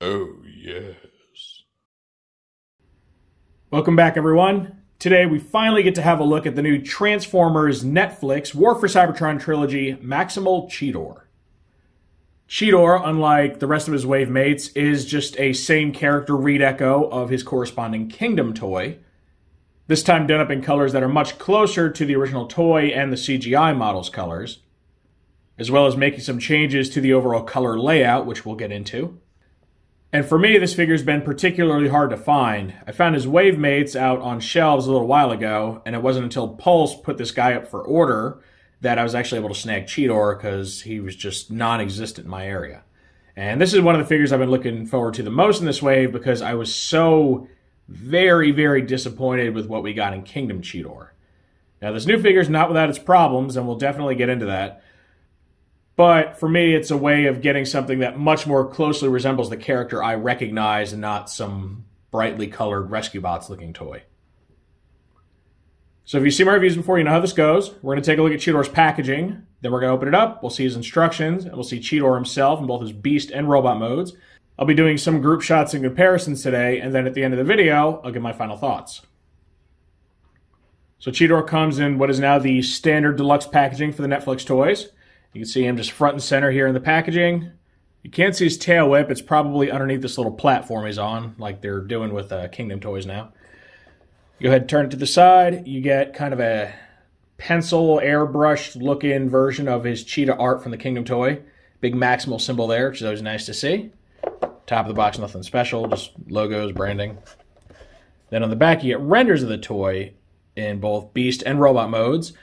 Oh, yes. Welcome back, everyone. Today, we finally get to have a look at the new Transformers Netflix War for Cybertron Trilogy Maximal Cheetor. Cheetor, unlike the rest of his wave mates, is just a same character redeco of his corresponding Kingdom toy, this time done up in colors that are much closer to the original toy and the CGI model's colors, as well as making some changes to the overall color layout, which we'll get into. And for me, this figure's been particularly hard to find. I found his wave mates out on shelves a little while ago, and it wasn't until Pulse put this guy up for order that I was actually able to snag Cheetor because he was just non-existent in my area. And this is one of the figures I've been looking forward to the most in this wave because I was so very, very disappointed with what we got in Kingdom Cheetor. Now, this new figure's not without its problems, and we'll definitely get into that. But for me, it's a way of getting something that much more closely resembles the character I recognize and not some brightly colored Rescue Bots looking toy. So if you've seen my reviews before, you know how this goes. We're going to take a look at Cheetor's packaging. Then we're going to open it up. We'll see his instructions. And we'll see Cheetor himself in both his Beast and Robot modes. I'll be doing some group shots and comparisons today. And then at the end of the video, I'll give my final thoughts. So Cheetor comes in what is now the standard deluxe packaging for the Netflix toys. You can see him just front and center here in the packaging. You can't see his tail whip. It's probably underneath this little platform he's on, like they're doing with Kingdom toys now. Go ahead and turn it to the side. You get kind of a pencil airbrush looking version of his cheetah art from the Kingdom toy. Big Maximal symbol there, which is always nice to see. Top of the box, nothing special, just logos, branding. Then on the back, you get renders of the toy in both Beast and Robot modes.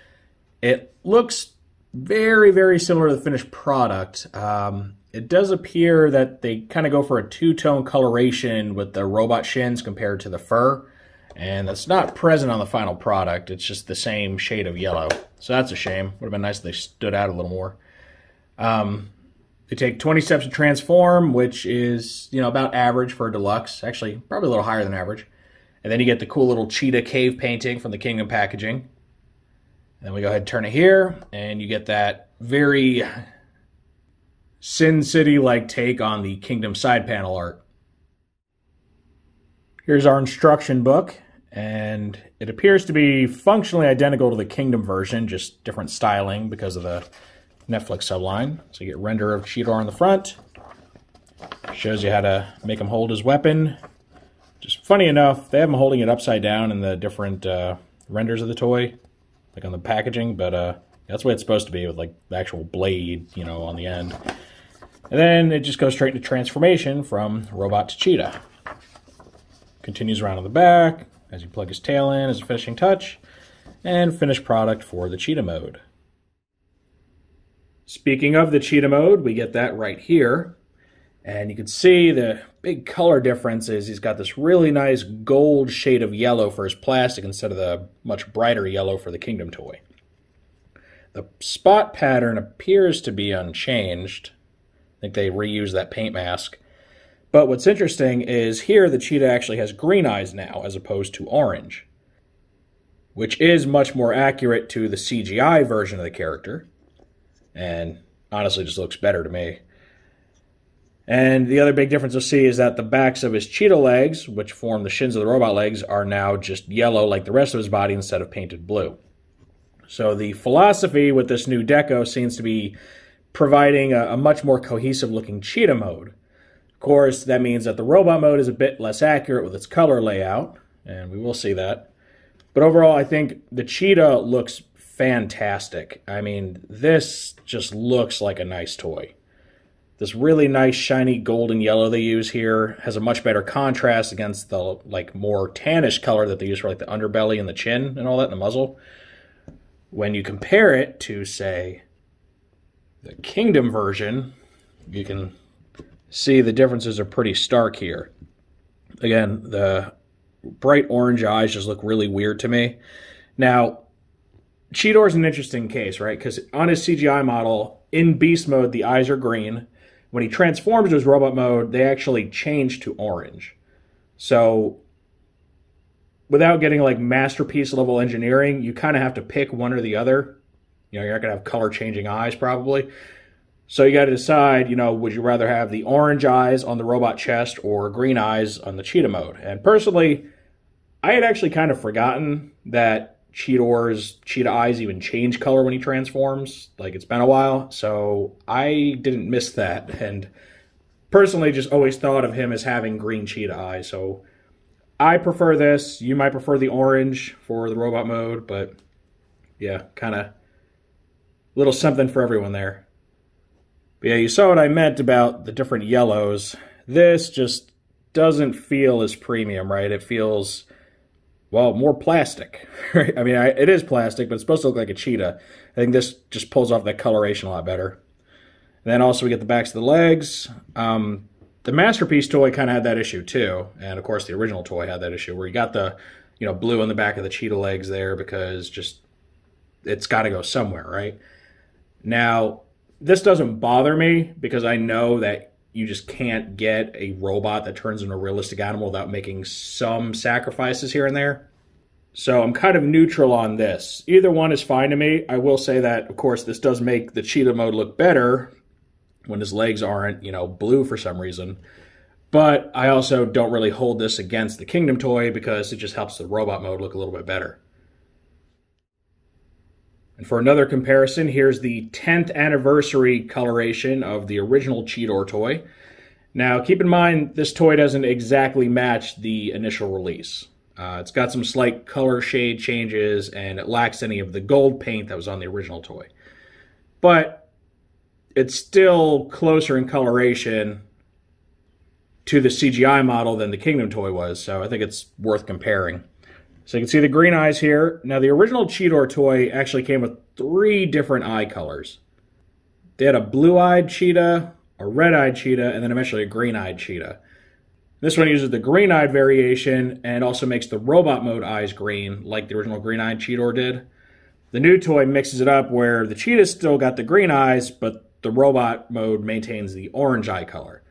It looks very, very similar to the finished product. It does appear that they kind of go for a two-tone coloration with the robot shins compared to the fur. And that's not present on the final product. It's just the same shade of yellow. So that's a shame. Would have been nice if they stood out a little more. They take 20 steps to transform, which is, about average for a deluxe. Actually, probably a little higher than average. And then you get the cool little cheetah cave painting from the Kingdom packaging. And then we go ahead and turn it here, and you get that very Sin City-like take on the Kingdom side panel art. Here's our instruction book, and it appears to be functionally identical to the Kingdom version, just different styling because of the Netflix subline. So you get render of Cheetor on the front. Shows you how to make him hold his weapon. Just funny enough, they have him holding it upside down in the different renders of the toy, like on the packaging, but that's the way it's supposed to be with like the actual blade, on the end. And then it just goes straight into transformation from robot to cheetah. Continues around on the back as you plug his tail in as a finishing touch, and finished product for the cheetah mode. Speaking of the cheetah mode, we get that right here. And you can see the big color difference is he's got this really nice gold shade of yellow for his plastic instead of the much brighter yellow for the Kingdom toy. The spot pattern appears to be unchanged. I think they reused that paint mask. But what's interesting is here the cheetah actually has green eyes now as opposed to orange, which is much more accurate to the CGI version of the character. And honestly just looks better to me. And the other big difference you'll see is that the backs of his cheetah legs, which form the shins of the robot legs, are now just yellow like the rest of his body instead of painted blue. So the philosophy with this new deco seems to be providing a much more cohesive looking cheetah mode. Of course, that means that the robot mode is a bit less accurate with its color layout, and we will see that. But overall, I think the cheetah looks fantastic. I mean, this just looks like a nice toy. This really nice shiny golden yellow they use here has a much better contrast against the more tannish color that they use for the underbelly and the chin and all that in the muzzle. When you compare it to, say, the Kingdom version, you can see the differences are pretty stark here. Again, the bright orange eyes just look really weird to me. Now, Cheetor's an interesting case, right? Because on his CGI model, in Beast mode, the eyes are green. When he transforms to his robot mode, they actually change to orange. So, without getting masterpiece level engineering, you kind of have to pick one or the other. You're not going to have color changing eyes probably. So you got to decide, would you rather have the orange eyes on the robot chest or green eyes on the cheetah mode? And personally, I had actually kind of forgotten that Cheetor's cheetah eyes even change color when he transforms. Like, it's been a while, so I didn't miss that. And personally just always thought of him as having green cheetah eyes. So I prefer this. You might prefer the orange for the robot mode, but yeah, kind of little something for everyone there. But yeah, you saw what I meant about the different yellows. This just doesn't feel as premium, right? It feels, well, more plastic. Right? I mean, it is plastic, but it's supposed to look like a cheetah. I think this just pulls off that coloration a lot better. And then also we get the backs of the legs. The Masterpiece toy kind of had that issue too. And of course the original toy had that issue where you got the, blue on the back of the cheetah legs there because just, it's got to go somewhere, right? Now, this doesn't bother me because I know that you just can't get a robot that turns into a realistic animal without making some sacrifices here and there. So I'm kind of neutral on this. Either one is fine to me. I will say that, of course, this does make the cheetah mode look better when his legs aren't, blue for some reason. But I also don't really hold this against the Kingdom toy because it just helps the robot mode look a little bit better. And for another comparison, here's the 10th anniversary coloration of the original Cheetor toy. Now, keep in mind, this toy doesn't exactly match the initial release. It's got some slight color shade changes, and it lacks any of the gold paint that was on the original toy. But it's still closer in coloration to the CGI model than the Kingdom toy was, so I think it's worth comparing. So you can see the green eyes here. Now, the original Cheetor toy actually came with 3 different eye colors. They had a blue-eyed cheetah, a red-eyed cheetah, and then eventually a green-eyed cheetah. This one uses the green-eyed variation and also makes the robot mode eyes green, like the original green-eyed Cheetor did. The new toy mixes it up where the cheetah's still got the green eyes, but the robot mode maintains the orange eye color.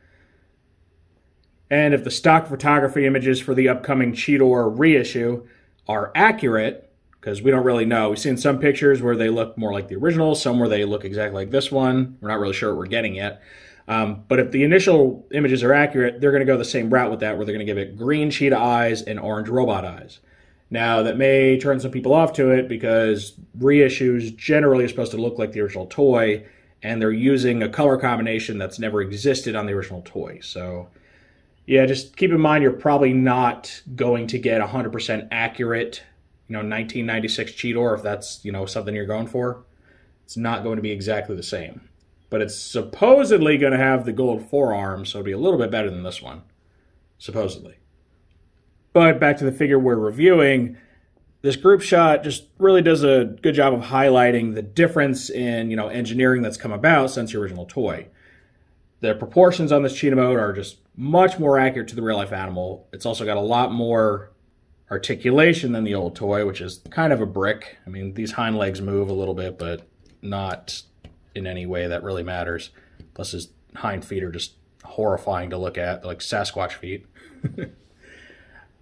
And if the stock photography images for the upcoming Cheetor reissue are accurate, because we don't really know. We've seen some pictures where they look more like the original, some where they look exactly like this one. We're not really sure what we're getting yet. But if the initial images are accurate, they're going to go the same route with that, where they're going to give it green cheetah eyes and orange robot eyes. Now, that may turn some people off to it because reissues generally are supposed to look like the original toy, and they're using a color combination that's never existed on the original toy. So yeah, just keep in mind you're probably not going to get 100% accurate, 1996 Cheetor if that's, something you're going for. It's not going to be exactly the same. But it's supposedly going to have the gold forearm, so it'll be a little bit better than this one, supposedly. But back to the figure we're reviewing, this group shot just really does a good job of highlighting the difference in, engineering that's come about since the original toy. The proportions on this cheetah mode are just much more accurate to the real-life animal. It's also got a lot more articulation than the old toy, which is kind of a brick. I mean, these hind legs move a little bit, but not in any way that really matters. Plus, his hind feet are just horrifying to look at. They're like Sasquatch feet.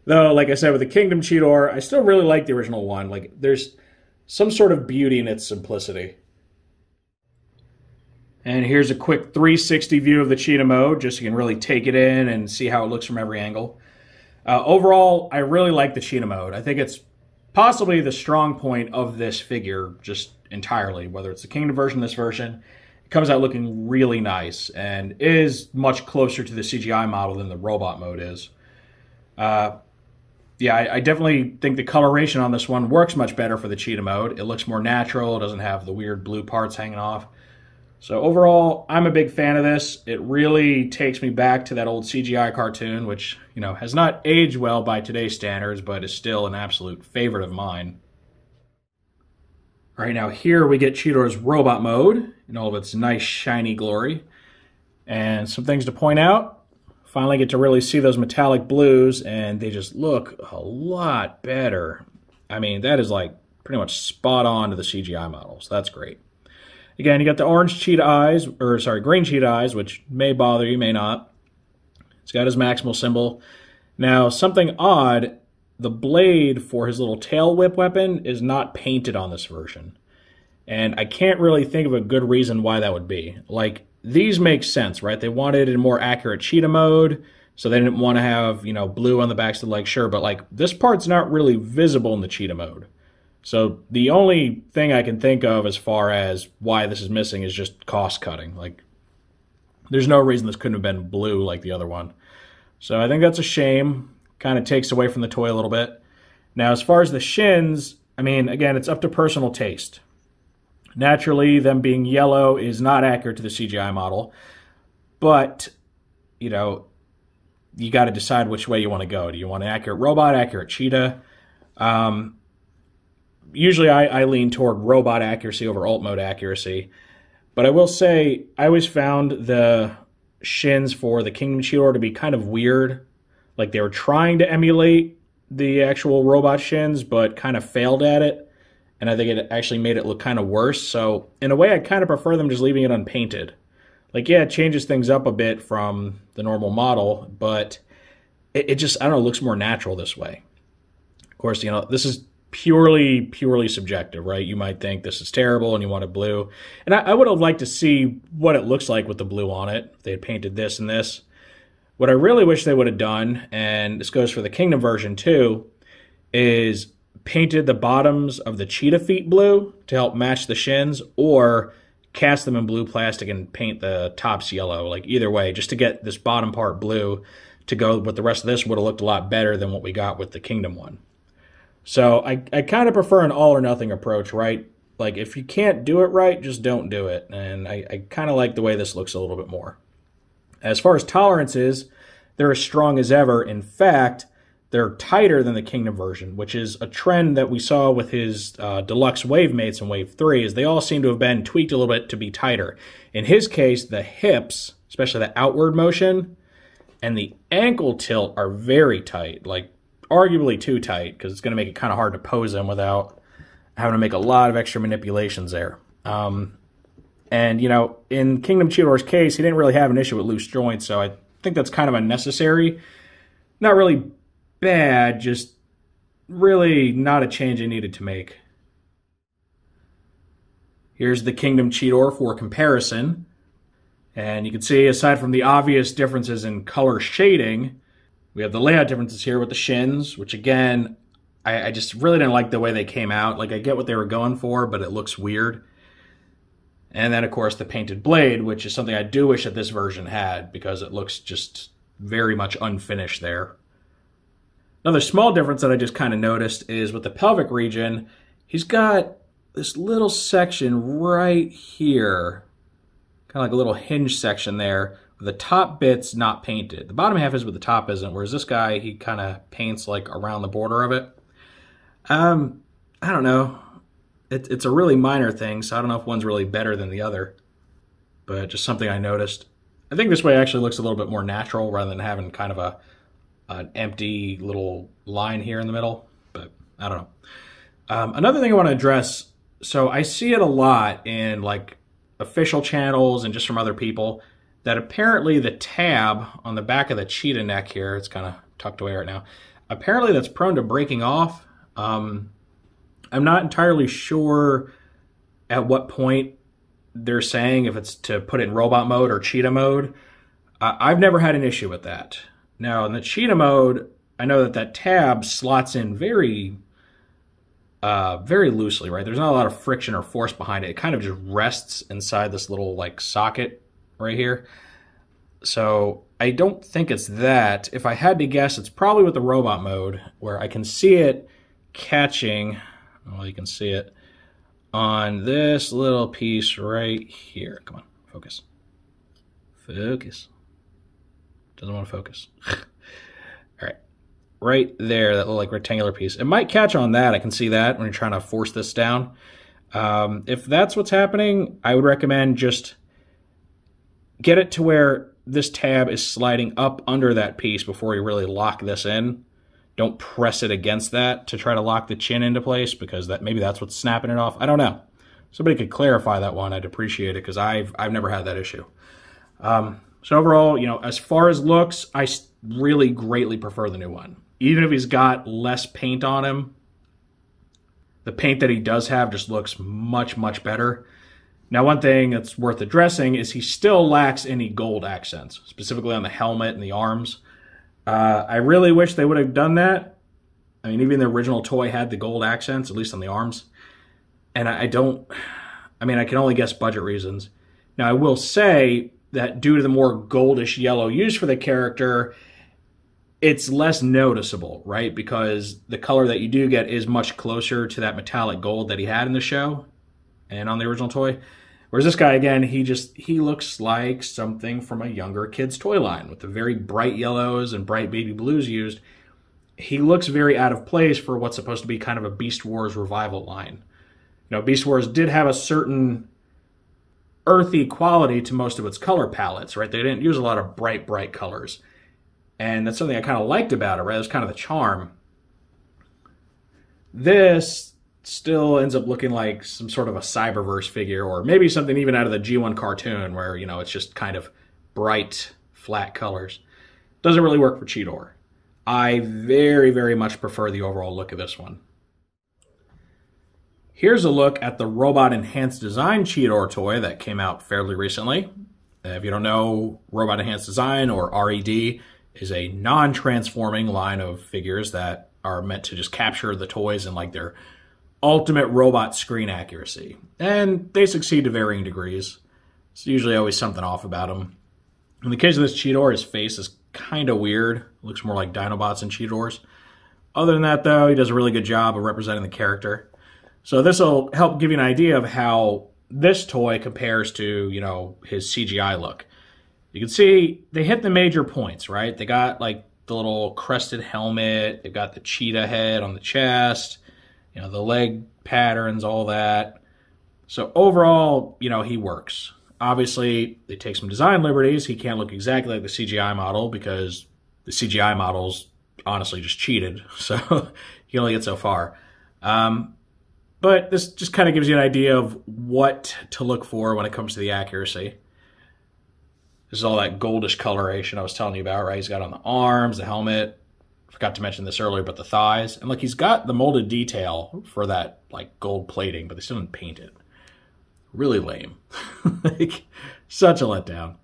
Though, like I said, with the Kingdom Cheetor, I still really like the original one. Like, there's some sort of beauty in its simplicity. And here's a quick 360 view of the cheetah mode, just so you can really take it in and see how it looks from every angle. Overall, I really like the cheetah mode. I think it's possibly the strong point of this figure, just entirely. Whether it's the Kingdom version, this version, it comes out looking really nice and is much closer to the CGI model than the robot mode is. Yeah, I definitely think the coloration on this one works much better for the cheetah mode. It looks more natural. It doesn't have the weird blue parts hanging off. So overall, I'm a big fan of this. It really takes me back to that old CGI cartoon, which, has not aged well by today's standards, but is still an absolute favorite of mine. All right, now here we get Cheetor's robot mode in all of its nice, shiny glory. And some things to point out. Finally get to really see those metallic blues, and they just look a lot better. I mean, that is like pretty much spot on to the CGI model, so that's great. Again, you got the orange cheetah eyes, green cheetah eyes, which may bother you, may not. It's got his Maximal symbol. Now, something odd, the blade for his little tail whip weapon is not painted on this version. And I can't really think of a good reason why that would be. Like, these make sense, right? They wanted a more accurate cheetah mode, so they didn't want to have, you know, blue on the backs of the legs, sure, but like, this part's not really visible in the cheetah mode. So the only thing I can think of as far as why this is missing is just cost cutting. Like, there's no reason this couldn't have been blue like the other one. So I think that's a shame. Kind of takes away from the toy a little bit. Now, as far as the shins, I mean, again, it's up to personal taste. Naturally, them being yellow is not accurate to the CGI model. But, you know, you got to decide which way you want to go. Do you want an accurate robot, accurate cheetah? Usually I lean toward robot accuracy over alt mode accuracy. But I will say, I always found the shins for the Kingdom Cheetor to be kind of weird. Like, they were trying to emulate the actual robot shins, but kind of failed at it. And I think it actually made it look kind of worse. So, in a way, I kind of prefer them just leaving it unpainted. Like, yeah, it changes things up a bit from the normal model, but it just, I don't know, looks more natural this way. Of course, you know, this is purely subjective, right? You might think this is terrible and you want it blue. And I would have liked to see what it looks like with the blue on it. If they had painted this and this. What I really wish they would have done, and this goes for the Kingdom version too, is painted the bottoms of the cheetah feet blue to help match the shins, or cast them in blue plastic and paint the tops yellow. Like, either way, just to get this bottom part blue to go with the rest of this would have looked a lot better than what we got with the Kingdom one. So I kind of prefer an all-or-nothing approach, right? Like, if you can't do it right, just don't do it. And I kind of like the way this looks a little bit more. As far as tolerances, they're as strong as ever. In fact, they're tighter than the Kingdom version, which is a trend that we saw with his Deluxe Wave mates in Wave 3, is they all seem to have been tweaked a little bit to be tighter. In his case, the hips, especially the outward motion, and the ankle tilt are very tight, like arguably too tight, because it's going to make it kind of hard to pose them without having to make a lot of extra manipulations there. And, you know, in Kingdom Cheetor's case, he didn't really have an issue with loose joints, so I think that's kind of unnecessary. Not really bad, just really not a change I needed to make. Here's the Kingdom Cheetor for comparison. And you can see, aside from the obvious differences in color shading, we have the layout differences here with the shins, which again, I just really didn't like the way they came out. Like, I get what they were going for, but it looks weird. And then, of course, the painted blade, which is something I do wish that this version had, because it looks just very much unfinished there. Another small difference that I just kind of noticed is with the pelvic region, he's got this little section right here, kind of like a little hinge section there, with the top bit's not painted. The bottom half is, but the top isn't, whereas this guy, he kind of paints like around the border of it. I don't know. It's a really minor thing, so I don't know if one's really better than the other, but just something I noticed. I think this way actually looks a little bit more natural rather than having kind of an empty little line here in the middle, but I don't know. Another thing I want to address, so I see it a lot in like official channels and just from other people, that apparently the tab on the back of the cheetah neck here, it's kind of tucked away right now, apparently that's prone to breaking off. I'm not entirely sure at what point they're saying if it's to put it in robot mode or cheetah mode. I've never had an issue with that. Now, in the cheetah mode, I know that tab slots in very loosely, right? There's not a lot of friction or force behind it. It kind of just rests inside this little like socket right here. So I don't think it's that. If I had to guess, it's probably with the robot mode, where I can see it catching, well, you can see it on this little piece right here. Come on, focus. Focus. Doesn't want to focus. All right. Right there, that little like rectangular piece. It might catch on that. I can see that when you're trying to force this down. If that's what's happening, I would recommend just get it to where this tab is sliding up under that piece before you really lock this in. Don't press it against that to try to lock the chin into place, because maybe that's what's snapping it off. I don't know. Somebody could clarify that one. I'd appreciate it, because I've never had that issue. So overall, you know, as far as looks, I really greatly prefer the new one. Even if he's got less paint on him, The paint that he does have just looks much, much better. Now, one thing that's worth addressing is he still lacks any gold accents, specifically on the helmet and the arms. I really wish they would have done that. I mean, even the original toy had the gold accents, at least on the arms. And I can only guess budget reasons. Now, I will say that due to the more goldish yellow used for the character, it's less noticeable, right? Because the color that you do get is much closer to that metallic gold that he had in the show and on the original toy. Whereas this guy, again, he looks like something from a younger kid's toy line with the very bright yellows and bright baby blues used. He looks very out of place for what's supposed to be kind of a Beast Wars revival line. You know, Beast Wars did have a certain earthy quality to most of its color palettes, right? They didn't use a lot of bright, bright colors. And that's something I kind of liked about it, right? It was kind of the charm. This still ends up looking like some sort of a Cyberverse figure, or maybe something even out of the G1 cartoon where, you know, it's just kind of bright, flat colors. Doesn't really work for Cheetor. I very, very much prefer the overall look of this one. Here's a look at the Robot Enhanced Design Cheetor toy that came out fairly recently. If you don't know, Robot Enhanced Design, or R.E.D, is a non-transforming line of figures that are meant to just capture the toys in like their ultimate robot screen accuracy. And they succeed to varying degrees. It's usually always something off about them. In the case of this Cheetor, his face is kind of weird. It looks more like Dinobots and Cheetors. Other than that, though, he does a really good job of representing the character. So this will help give you an idea of how this toy compares to, you know, his CGI look. You can see they hit the major points, right? They got like the little crested helmet. They've got the cheetah head on the chest, you know, the leg patterns, all that. So overall, you know, he works. Obviously, they take some design liberties. He can't look exactly like the CGI model because the CGI model's honestly just cheated. So you only get so far. But this just kind of gives you an idea of what to look for when it comes to the accuracy. This is all that goldish coloration I was telling you about, right? He's got on the arms, the helmet. Forgot to mention this earlier, but the thighs. And look, he's got the molded detail for that like gold plating, but they still didn't paint it. Really lame. Like, such a letdown.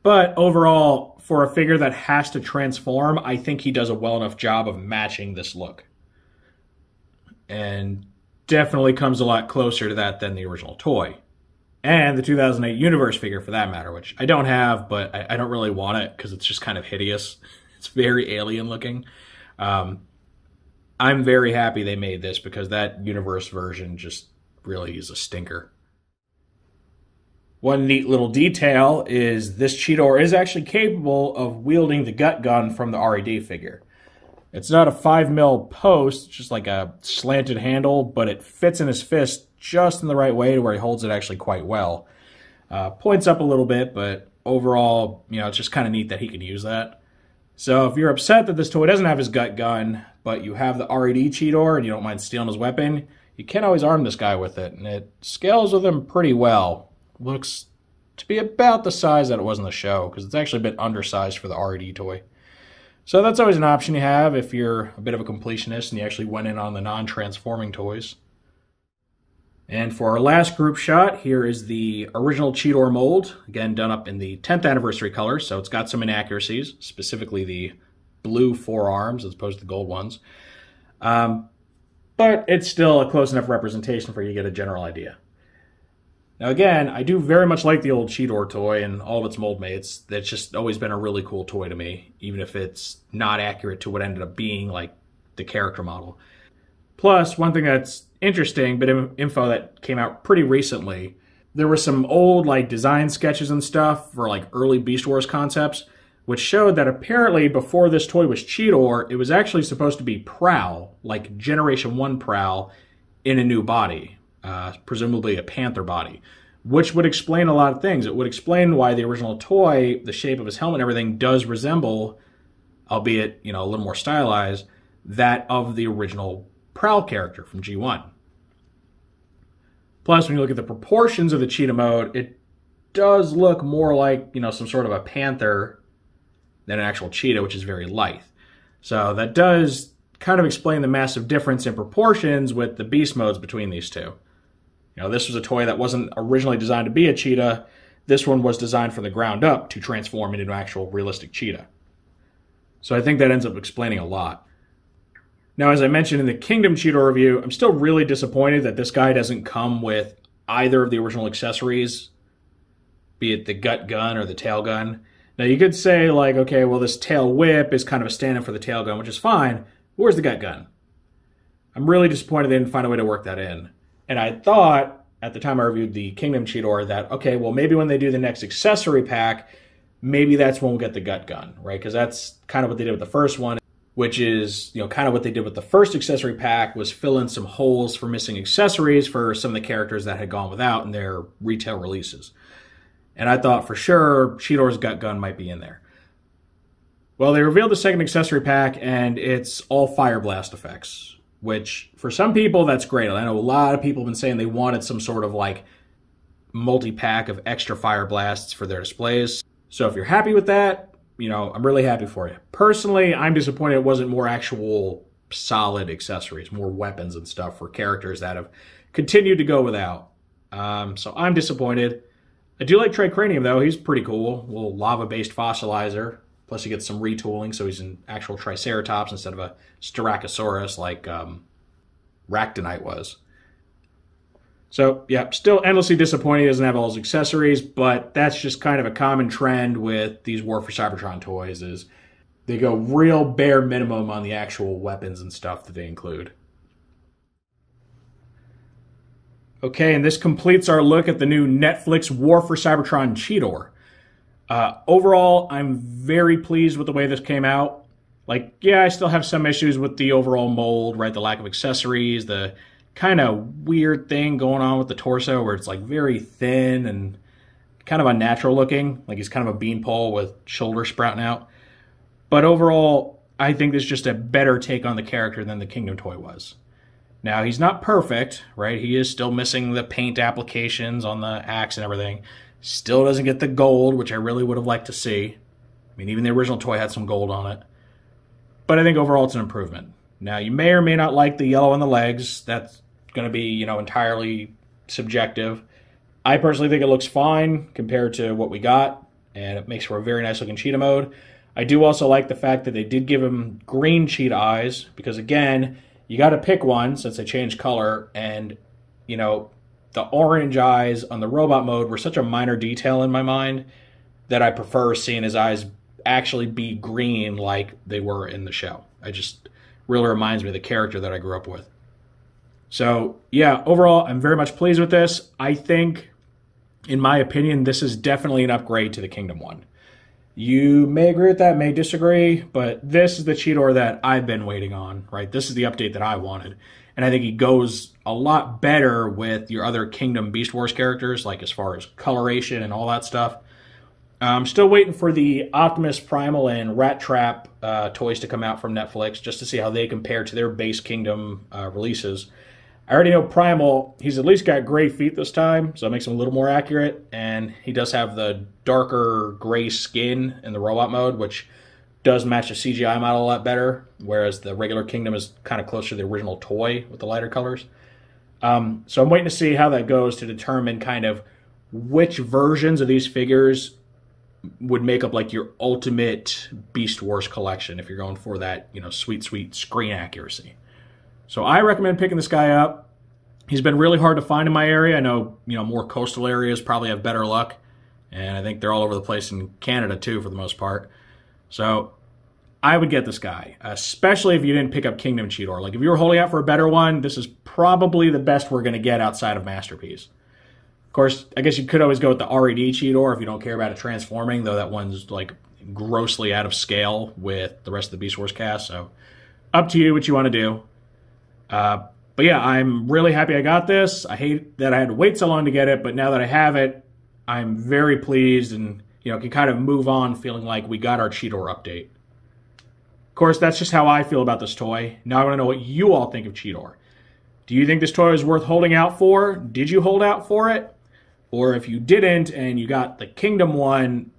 But overall, for a figure that has to transform, I think he does a well enough job of matching this look. And definitely comes a lot closer to that than the original toy. And the 2008 Universe figure, for that matter, which I don't have, but I don't really want it because it's just kind of hideous. It's very alien looking. I'm very happy they made this because that Universe version just really is a stinker. One neat little detail is this Cheetor is actually capable of wielding the gut gun from the R.E.D figure. It's not a 5mm post, it's just like a slanted handle, but it fits in his fist just in the right way to where he holds it actually quite well. Points up a little bit, but overall, you know, it's just kind of neat that he can use that. So if you're upset that this toy doesn't have his gut gun, but you have the R.E.D Cheetor and you don't mind stealing his weapon, you can always arm this guy with it, and it scales with him pretty well. Looks to be about the size that it was in the show, because it's actually a bit undersized for the R.E.D toy. So that's always an option you have if you're a bit of a completionist and you actually went in on the non-transforming toys. And for our last group shot, here is the original Cheetor mold, again done up in the 10th anniversary color, so it's got some inaccuracies, specifically the blue forearms as opposed to the gold ones. But it's still a close enough representation for you to get a general idea. Now again, I do very much like the old Cheetor toy and all of its mold mates. That's just always been a really cool toy to me, even if it's not accurate to what ended up being like the character model. Plus, one thing that's interesting, but info that came out pretty recently, there were some old like design sketches and stuff for like early Beast Wars concepts, which showed that apparently before this toy was Cheetor, it was actually supposed to be Prowl, like Generation 1 Prowl, in a new body. Presumably a panther body, which would explain a lot of things. It would explain why the original toy, the shape of his helmet and everything, does resemble, albeit, you know, a little more stylized, that of the original Prowl character from G1. Plus, when you look at the proportions of the cheetah mode, it does look more like, you know, some sort of a panther than an actual cheetah, which is very lithe. So that does kind of explain the massive difference in proportions with the beast modes between these two. You know, this was a toy that wasn't originally designed to be a cheetah. This one was designed from the ground up to transform into an actual realistic cheetah. So I think that ends up explaining a lot. Now, as I mentioned in the Kingdom Cheetor review, I'm still really disappointed that this guy doesn't come with either of the original accessories, be it the gut gun or the tail gun. Now, you could say, like, okay, well, this tail whip is kind of a stand-in for the tail gun, which is fine. Where's the gut gun? I'm really disappointed they didn't find a way to work that in. And I thought, at the time I reviewed the Kingdom Cheetor, that, okay, well, maybe when they do the next accessory pack, maybe that's when we'll get the gut gun, right? Because that's kind of what they did with the first one, which is, you know, kind of what they did with the first accessory pack, was fill in some holes for missing accessories for some of the characters that had gone without in their retail releases. And I thought for sure Cheetor's gut gun might be in there. Well, they revealed the second accessory pack, and it's all fire blast effects, which for some people, that's great. I know a lot of people have been saying they wanted some sort of like multi-pack of extra fire blasts for their displays. So if you're happy with that, you know, I'm really happy for you. Personally, I'm disappointed it wasn't more actual solid accessories, more weapons and stuff for characters that have continued to go without. So I'm disappointed. I do like Tricranium, though. He's pretty cool. A little lava-based fossilizer. Plus, he gets some retooling, so he's an actual Triceratops instead of a Styracosaurus like Ractonite was. So, yeah, still endlessly disappointed he doesn't have all his accessories, but that's just kind of a common trend with these War for Cybertron toys, is they go real bare minimum on the actual weapons and stuff that they include. Okay, and this completes our look at the new Netflix War for Cybertron Cheetor. Overall, I'm very pleased with the way this came out. Like, yeah, I still have some issues with the overall mold, right? The lack of accessories, the kind of weird thing going on with the torso where it's like very thin and kind of unnatural looking. Like he's kind of a beanpole with shoulders sprouting out. But overall, I think this is just a better take on the character than the Kingdom toy was. Now, he's not perfect, right? He is still missing the paint applications on the axe and everything. Still doesn't get the gold, which I really would have liked to see. I mean, even the original toy had some gold on it. But I think overall it's an improvement. Now, you may or may not like the yellow on the legs. That's going to be, you know, entirely subjective. I personally think it looks fine compared to what we got, and it makes for a very nice looking cheetah mode. I do also like the fact that they did give him green cheetah eyes, because again, you got to pick one since they changed color, and, you know, the orange eyes on the robot mode were such a minor detail in my mind that I prefer seeing his eyes actually be green like they were in the show. It just really reminds me of the character that I grew up with. So, yeah, overall, I'm very much pleased with this. I think, in my opinion, this is definitely an upgrade to the Kingdom one. You may agree with that, may disagree, but this is the Cheetor that I've been waiting on, right? This is the update that I wanted. And I think he goes a lot better with your other Kingdom Beast Wars characters, like as far as coloration and all that stuff. I'm still waiting for the Optimus Primal and Rat Trap toys to come out from Netflix, just to see how they compare to their base Kingdom releases. I already know Primal, he's at least got gray feet this time, so it makes him a little more accurate, and he does have the darker gray skin in the robot mode, which does match the CGI model a lot better, whereas the regular Kingdom is kind of closer to the original toy with the lighter colors. So I'm waiting to see how that goes to determine kind of which versions of these figures would make up like your ultimate Beast Wars collection if you're going for that, you know, sweet, sweet screen accuracy. So I recommend picking this guy up. He's been really hard to find in my area. I know, you know, more coastal areas probably have better luck, and I think they're all over the place in Canada too for the most part. So I would get this guy, especially if you didn't pick up Kingdom Cheetor. Like if you were holding out for a better one, this is probably the best we're going to get outside of Masterpiece. Of course, I guess you could always go with the R.E.D. Cheetor if you don't care about it transforming, though that one's like grossly out of scale with the rest of the Beast Wars cast. So up to you what you want to do. But yeah, I'm really happy I got this. I hate that I had to wait so long to get it, but now that I have it, I'm very pleased and, you know, can kind of move on feeling like we got our Cheetor update. Of course, that's just how I feel about this toy. Now I want to know what you all think of Cheetor. Do you think this toy is worth holding out for? Did you hold out for it? Or if you didn't and you got the Kingdom one,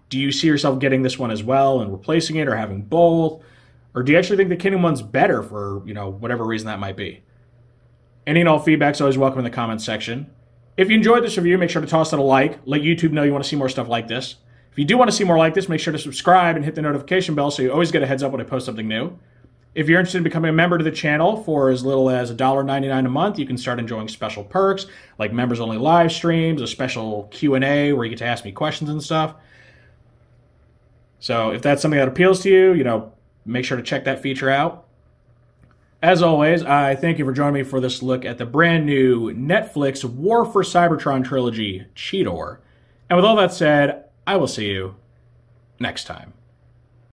do you see yourself getting this one as well and replacing it or having both? Or do you actually think the Kingdom one's better for, you know, whatever reason that might be? Any and all feedback's always welcome in the comments section. If you enjoyed this review, make sure to toss it a like. Let YouTube know you want to see more stuff like this. If you do want to see more like this, make sure to subscribe and hit the notification bell so you always get a heads up when I post something new. If you're interested in becoming a member to the channel for as little as $1.99 a month, you can start enjoying special perks like members-only live streams, a special Q&A where you get to ask me questions and stuff. So if that's something that appeals to you, you know, make sure to check that feature out. As always, I thank you for joining me for this look at the brand new Netflix War for Cybertron Trilogy Cheetor. And with all that said, I will see you next time.